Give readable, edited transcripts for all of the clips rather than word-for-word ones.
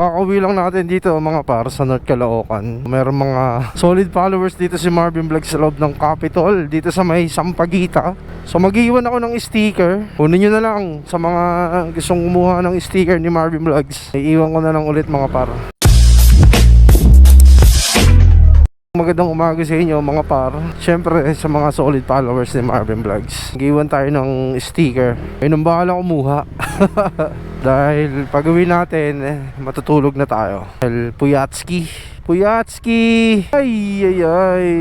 Kakauwi lang natin dito mga par sa North Caloocan. Meron mga solid followers dito si Marvin Vlog sa loob ng Capitol, dito sa may Sampaguita. So mag-iwan ako ng sticker. Kunin nyo na lang sa mga gustong kumuha ng sticker ni Marvin Vlogs. Iiwan ko na lang ulit mga par. Magandang umaga sa inyo mga par. Siyempre sa mga solid followers ni Marvin Vlogs, mag-iwan tayo ng sticker. Ayun ang bahala kumuha. Dahil pag uwi natin, matutulog na tayo. Dahil Puyatski. Ay.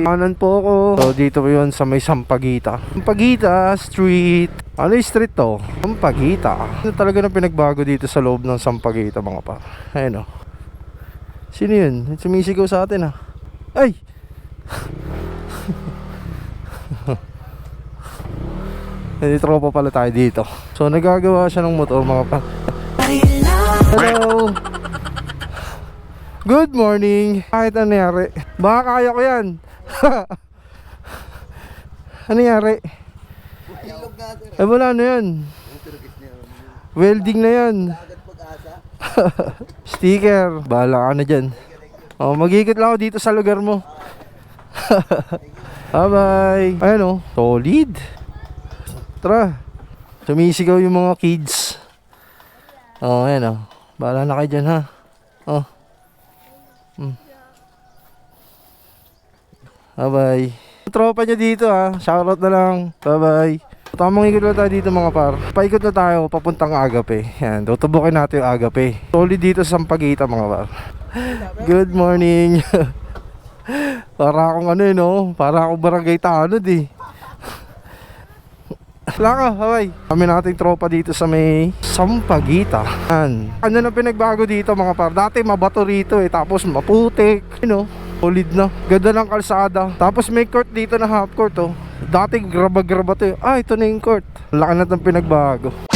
Kanan po ako. So dito po yun sa may Sampaguita. Sampaguita Street. Ano yung street to? Sampaguita. Ano talaga na pinagbago dito sa loob ng Sampaguita mga par? Ayun o. Sino yun? Sumisigaw sa atin Ay! Hindi tropa pala tayo dito. So nagagawa siya ng motor mga par. Hello! Good morning! Kahit ano nangyari? Baka kaya ko yan. Ano nangyari? Wala na yan. Welding na yan. Sticker. Bahala ka na dyan. Mag-ikot lang ako dito sa lugar mo. Bye bye. Ayan solid. Tara. Sumisigaw yung mga kids. Ayan bahala na kayo dyan ha. Bye bye. Tropa nyo dito shoutout na lang. Bye bye. Tamang ikot lang tayo dito mga par. Paikot na tayo papuntang Agape. Yan, tutubukin natin yung Agape. Solid dito sa Sampaguita mga par. Good morning. Para akong para akong barangay tanod Laka, haway. Kami nating tropa dito sa may Sampaguita. Ano na pinagbago dito mga par? Dati mabato rito tapos maputik. Solid na. Ganda ng kalsada. Tapos may court dito na half court Dati graba-graba to ito na yung court. Laki na itong pinagbago.